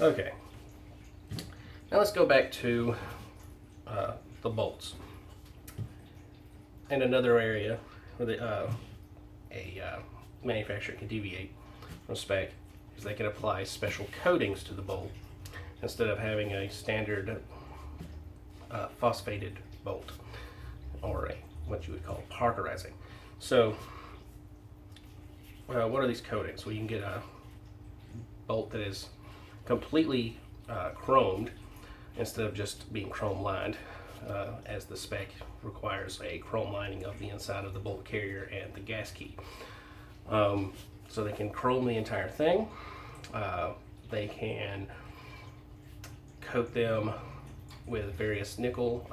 Okay, now let's go back to the bolts. And another area where a manufacturer can deviate from spec is they can apply special coatings to the bolt instead of having a standard phosphated bolt, or what you would call parkerizing. So what are these coatings? Well, you can get a bolt that is completely chromed instead of just being chrome lined, as the spec requires a chrome lining of the inside of the bolt carrier and the gas key. So they can chrome the entire thing. They can coat them with various nickel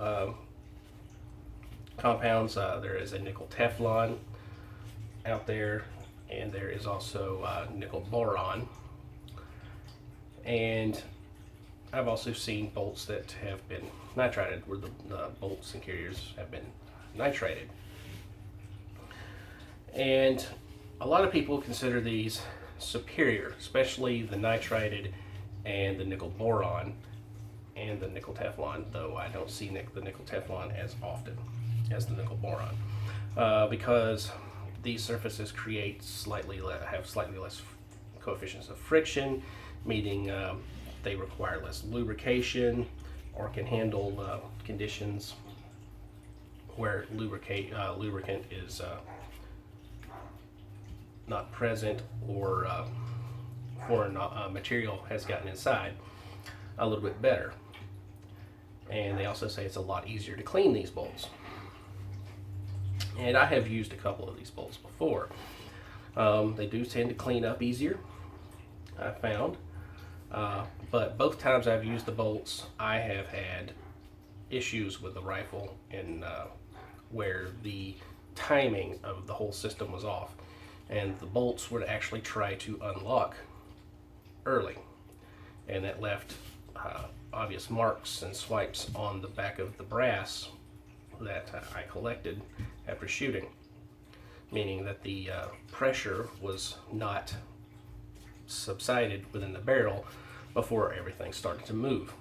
compounds. There is a nickel Teflon out there, and there is also nickel boron. And I've also seen bolts that have been nitrided, where the bolts and carriers have been nitrated. And a lot of people consider these superior, especially the nitrided and the nickel boron and the nickel Teflon, though I don't see the nickel Teflon as often as the nickel boron, because these surfaces have slightly less coefficients of friction, meaning they require less lubrication, or can handle conditions where lubricant is not present, or foreign material has gotten inside a little bit better. And they also say it's a lot easier to clean these bolts. And I have used a couple of these bolts before. They do tend to clean up easier, I found. But both times I've used the bolts, I have had issues with the rifle, and where the timing of the whole system was off, and the bolts would actually try to unlock early, and that left obvious marks and swipes on the back of the brass that I collected after shooting, meaning that the pressure was not subsided within the barrel before everything started to move.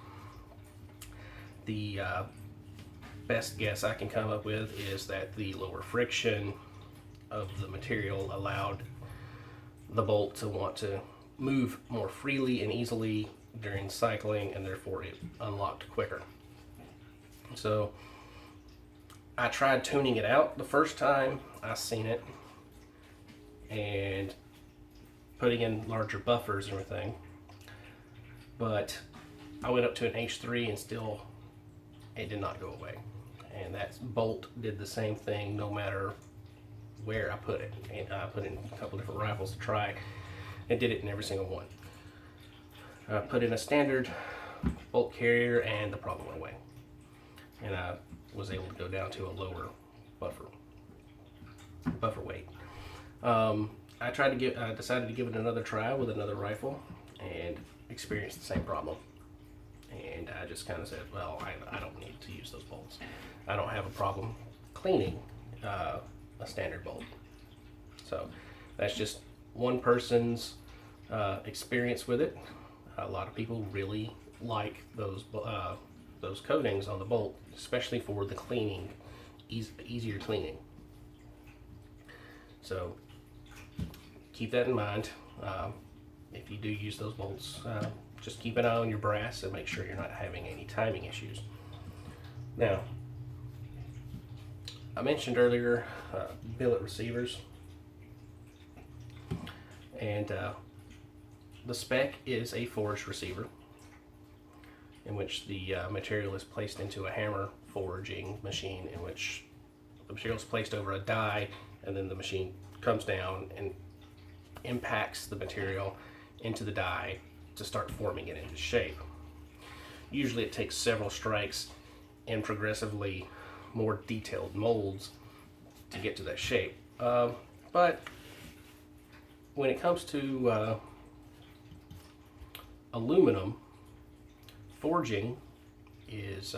The best guess I can come up with is that the lower friction of the material allowed the bolt to want to move more freely and easily during cycling, and therefore it unlocked quicker. So I tried tuning it out the first time I seen it, and putting in larger buffers and everything, but I went up to an H3 and still it did not go away. And that bolt did the same thing no matter where I put it. And I put in a couple different rifles to try, and did it in every single one. I put in a standard bolt carrier and the problem went away, and I was able to go down to a lower buffer weight. I decided to give it another try with another rifle, and experienced the same problem. And I just kind of said, well, I don't need to use those bolts. I don't have a problem cleaning a standard bolt. So that's just one person's experience with it. A lot of people really like those coatings on the bolt, especially for the cleaning, easier cleaning. So keep that in mind. If you do use those bolts, just keep an eye on your brass and make sure you're not having any timing issues. Now, I mentioned earlier billet receivers, and the spec is a forged receiver, in which the material is placed into a hammer forging machine, in which the material is placed over a die, and then the machine comes down and impacts the material into the die to start forming it into shape. Usually it takes several strikes and progressively more detailed molds to get to that shape. But when it comes to aluminum, forging is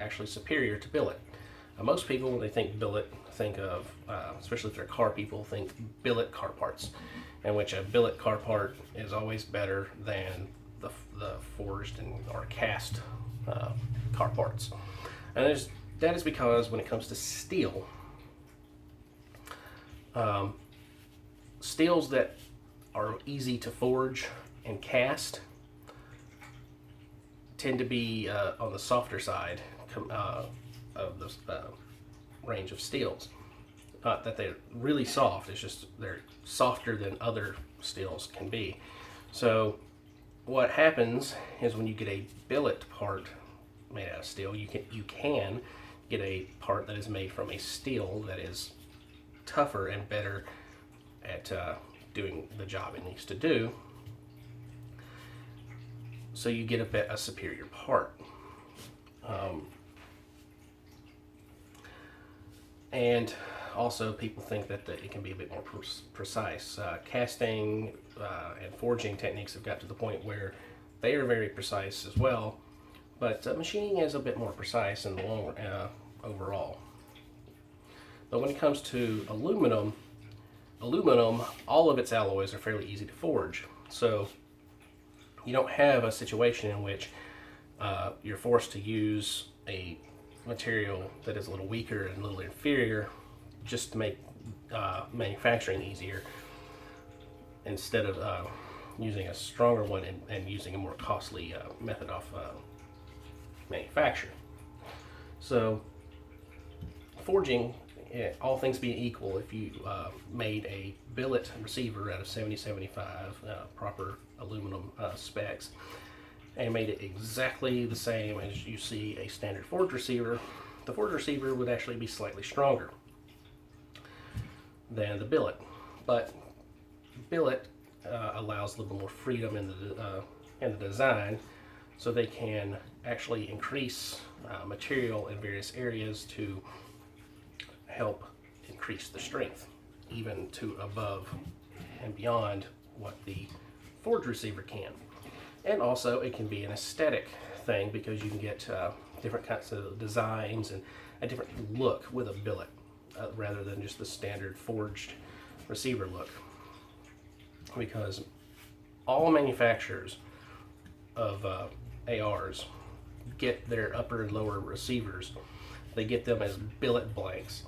actually superior to billet. Most people, when they think billet, think of, especially if they're car people, think billet car parts, in which a billet car part is always better than the forged and or cast car parts. And that is because when it comes to steel, steels that are easy to forge and cast tend to be on the softer side of the range of steels. Not that they're really soft, it's just they're softer than other steels can be. So what happens is when you get a billet part made out of steel, you can get a part that is made from a steel that is tougher and better at doing the job it needs to do. So you get a superior part. And also people think that it can be a bit more precise. Casting and forging techniques have got to the point where they are very precise as well, but machining is a bit more precise in the long overall. But when it comes to aluminum, all of its alloys are fairly easy to forge. So you don't have a situation in which you're forced to use a material that is a little weaker and a little inferior just to make manufacturing easier, instead of using a stronger one and using a more costly method of manufacture. So forging, all things being equal, if you made a billet receiver out of 7075 proper aluminum specs and made it exactly the same as you see a standard forged receiver, the forged receiver would actually be slightly stronger than the billet. But billet allows a little more freedom in the design, so they can actually increase material in various areas to help increase the strength, even to above and beyond what the forged receiver can. And also it can be an aesthetic thing, because you can get different kinds of designs and a different look with a billet rather than just the standard forged receiver look. Because all manufacturers of ARs get their upper and lower receivers, they get them as billet blanks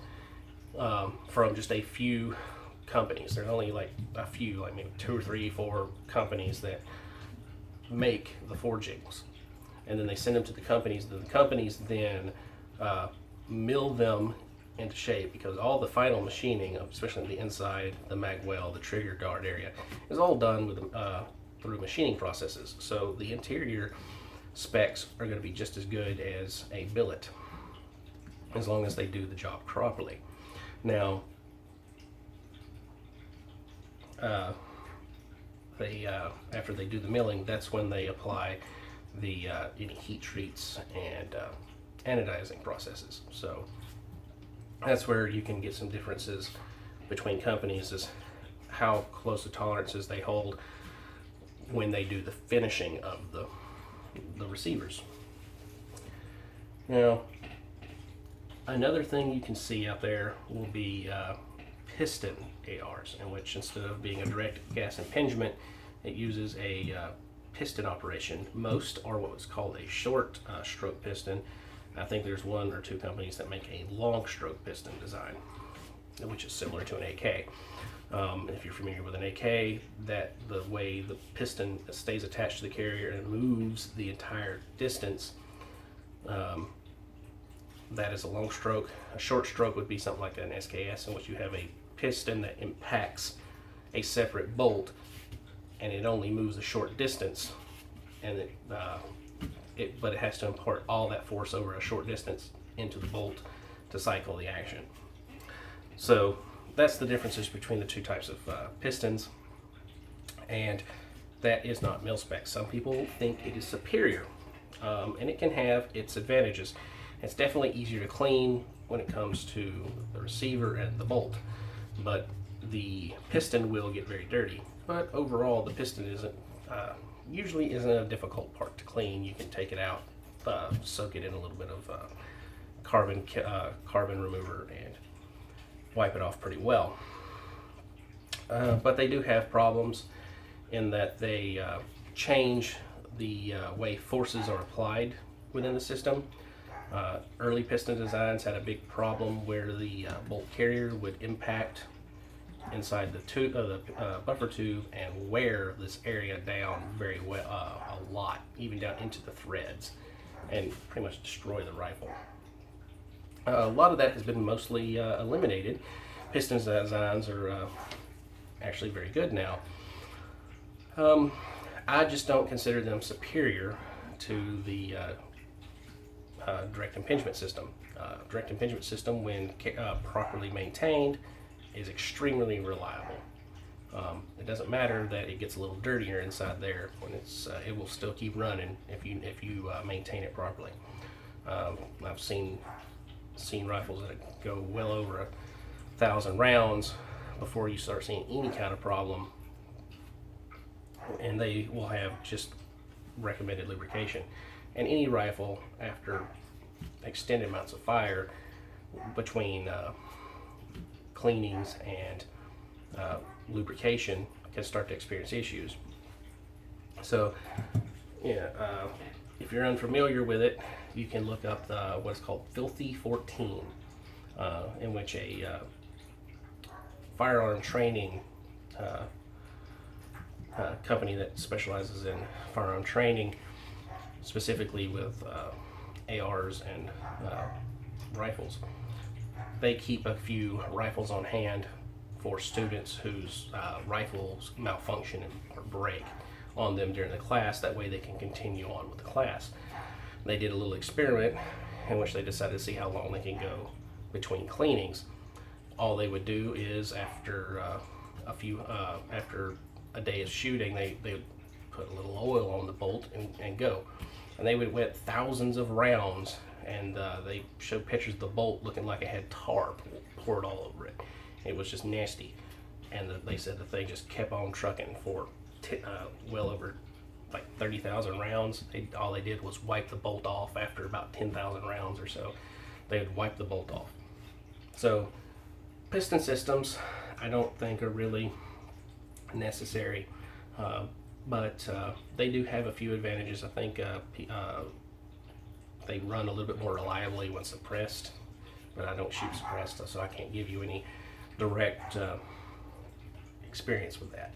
from just a few companies. There's only like a few, like maybe 2 or 3, 4 companies that make the forgings, and then they send them to the companies. The companies then mill them into shape, because all the final machining, especially the inside, the magwell, the trigger guard area, is all done with through machining processes. So the interior specs are going to be just as good as a billet, as long as they do the job properly. Now, after they do the milling, that's when they apply the any heat treats and anodizing processes. So that's where you can get some differences between companies, is how close the tolerances they hold when they do the finishing of the receivers. Now, another thing you can see out there will be piston ARs, in which instead of being a direct gas impingement, it uses a piston operation. Most are what was called a short stroke piston. I think there's 1 or 2 companies that make a long stroke piston design, which is similar to an AK. If you're familiar with an AK, that the way the piston stays attached to the carrier and moves the entire distance, that is a long stroke. A short stroke would be something like an SKS, in which you have a piston that impacts a separate bolt, and it only moves a short distance, and but it has to impart all that force over a short distance into the bolt to cycle the action. So that's the differences between the 2 types of pistons, and that is not mil-spec. Some people think it is superior, and it can have its advantages. It's definitely easier to clean when it comes to the receiver and the bolt, but the piston will get very dirty. But overall, the piston usually isn't a difficult part to clean. You can take it out, soak it in a little bit of carbon remover, and wipe it off pretty well. But they do have problems in that they change the way forces are applied within the system. Early piston designs had a big problem where the bolt carrier would impact inside the tube, the buffer tube, and wear this area down very well, a lot, even down into the threads, and pretty much destroy the rifle. A lot of that has been mostly eliminated. Piston designs are actually very good now. I just don't consider them superior to the direct impingement system. Direct impingement system, when properly maintained, is extremely reliable. It doesn't matter that it gets a little dirtier inside there. When it will still keep running if you maintain it properly. I've seen rifles that go well over 1,000 rounds before you start seeing any kind of problem, and they will have just recommended lubrication. And any rifle, after extended amounts of fire, between cleanings and lubrication, can start to experience issues. So, yeah, if you're unfamiliar with it, you can look up what's called Filthy 14, in which a firearm training company that specializes in firearm training, specifically with ARs and rifles. They keep a few rifles on hand for students whose rifles malfunction or break on them during the class. That way they can continue on with the class. They did a little experiment in which they decided to see how long they can go between cleanings. All they would do is after after a day of shooting, they would put a little oil on the bolt and go. And they would wet thousands of rounds, and they showed pictures of the bolt looking like it had tar poured all over it. It was just nasty. And they said the thing just kept on trucking for well over like 30,000 rounds. All they did was wipe the bolt off after about 10,000 rounds or so. They would wipe the bolt off. So piston systems, I don't think are really necessary, but they do have a few advantages. I think they run a little bit more reliably when suppressed, but I don't shoot suppressed, so I can't give you any direct experience with that.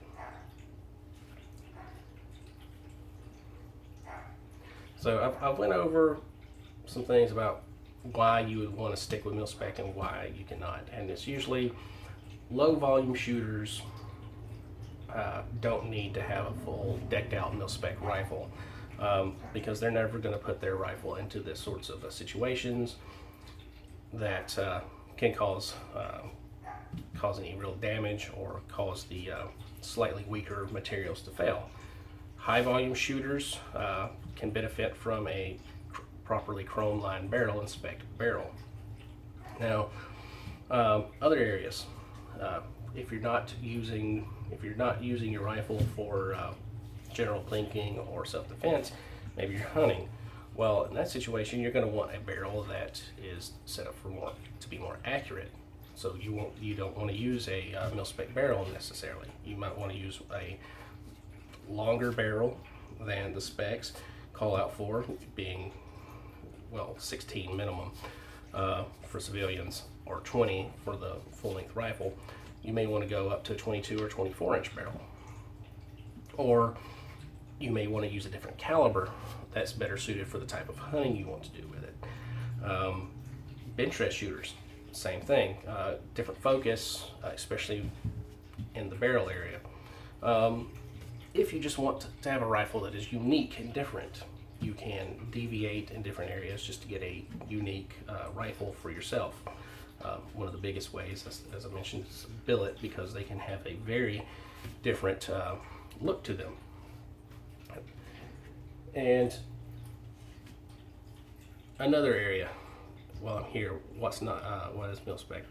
So I went over some things about why you would want to stick with mil-spec and why you cannot. And it's usually low volume shooters don't need to have a full decked out mil-spec rifle, because they're never going to put their rifle into this sorts of situations that can cause any real damage or cause the slightly weaker materials to fail. High volume shooters can benefit from a properly chrome lined barrel and spec barrel. Now, other areas, if you're not using your rifle for general plinking or self-defense, maybe you're hunting. Well, in that situation, you're going to want a barrel that is set up to be more accurate. So you don't want to use a mil-spec barrel necessarily. You might want to use a longer barrel than the specs call out for, being 16 minimum for civilians, or 20 for the full-length rifle. You may want to go up to a 22 or 24 inch barrel, or you may want to use a different caliber that's better suited for the type of hunting you want to do with it. Bench rest shooters, same thing, different focus, especially in the barrel area. If you just want to have a rifle that is unique and different, you can deviate in different areas just to get a unique rifle for yourself. One of the biggest ways, as I mentioned, is billet, because they can have a very different look to them. And another area, while I'm here, what is mil-spec?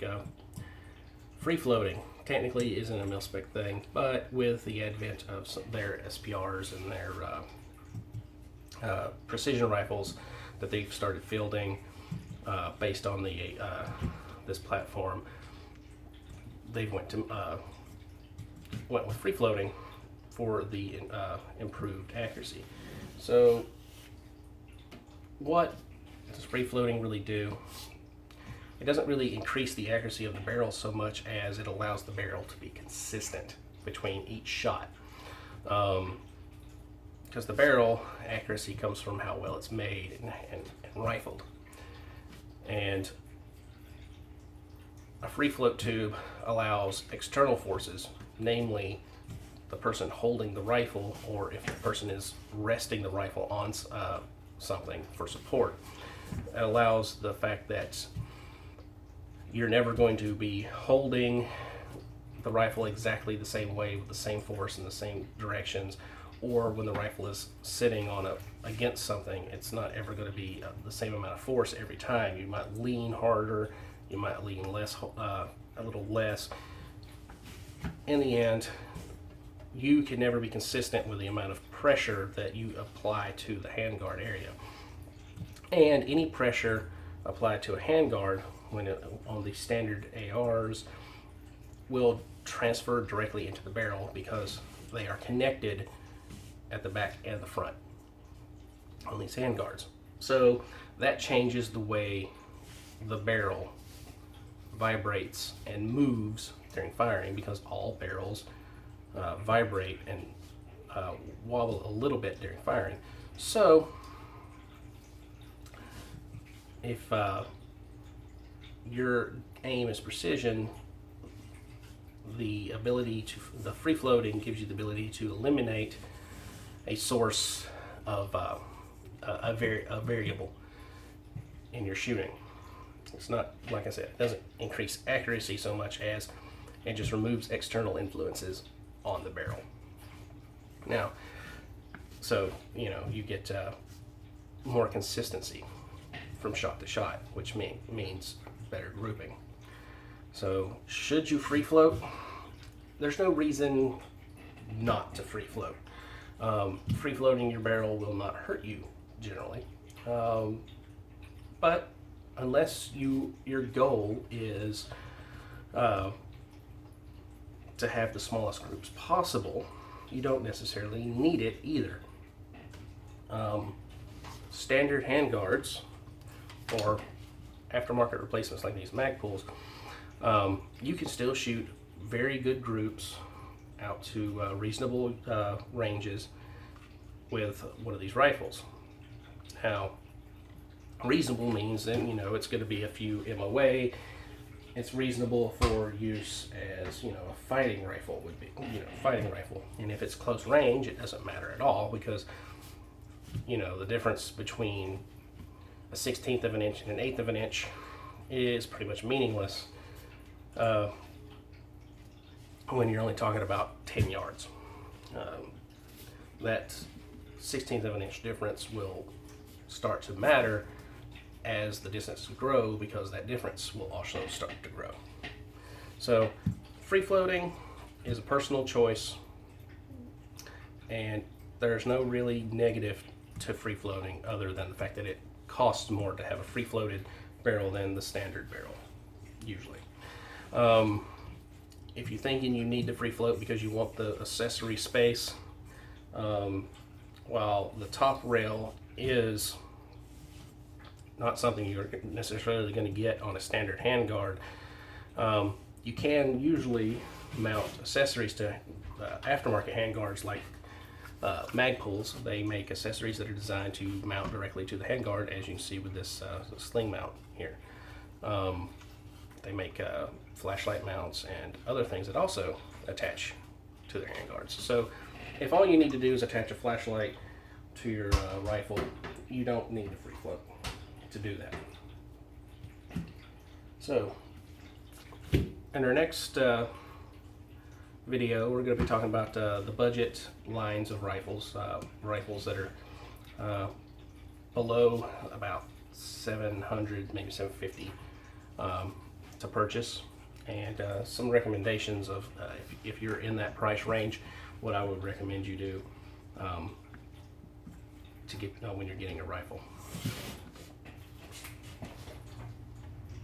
Free-floating technically isn't a mil-spec thing, but with the advent of their SPRs and their precision rifles that they've started fielding based on the this platform, they went with free floating for the improved accuracy. So what does free floating really do? It doesn't really increase the accuracy of the barrel so much as it allows the barrel to be consistent between each shot. Because the barrel accuracy comes from how well it's made and rifled. And a free float tube allows external forces, namely the person holding the rifle, or if the person is resting the rifle on something for support. It allows the fact that you're never going to be holding the rifle exactly the same way with the same force in the same directions, or when the rifle is sitting on against something, it's not ever going to be the same amount of force every time. You might lean harder, you might lean less, a little less. In the end, you can never be consistent with the amount of pressure that you apply to the handguard area. And any pressure applied to a handguard on the standard ARs will transfer directly into the barrel because they are connected at the back and the front on these handguards. So that changes the way the barrel vibrates and moves during firing, because all barrels vibrate and wobble a little bit during firing. So if your aim is precision, the free floating gives you the ability to eliminate a source of a variable in your shooting. It's not, like I said, it doesn't increase accuracy so much as it just removes external influences on the barrel. Now, so you get more consistency from shot to shot, which means better grouping. So should you free float? There's no reason not to free float. Free floating your barrel will not hurt you generally, but unless your goal is to have the smallest groups possible, you don't necessarily need it either. Standard handguards or aftermarket replacements like these mag pulls, you can still shoot very good groups out to reasonable ranges with one of these rifles. Now, reasonable means then it's going to be a few MOA. It's reasonable for use as a fighting rifle would be, fighting rifle. And if it's close range, it doesn't matter at all, because the difference between a 1/16 of an inch and an 1/8 of an inch is pretty much meaningless when you're only talking about 10 yards. That 1/16 of an inch difference will start to matter as the distances grow, because that difference will also start to grow. So free floating is a personal choice, and there's no really negative to free floating other than the fact that it costs more to have a free floated barrel than the standard barrel usually. If you're thinking you need to free float because you want the accessory space, while the top rail is not something you're necessarily going to get on a standard handguard, you can usually mount accessories to aftermarket handguards like mag pulls. They make accessories that are designed to mount directly to the handguard, as you can see with this sling mount here. They make flashlight mounts and other things that also attach to their handguards. So if all you need to do is attach a flashlight to your rifle, you don't need a free float to do that. So in our next video, we're going to be talking about the budget lines of rifles, rifles that are below about 700, maybe 750 to purchase, and some recommendations of if you're in that price range, what I would recommend you do to get when you're getting a rifle.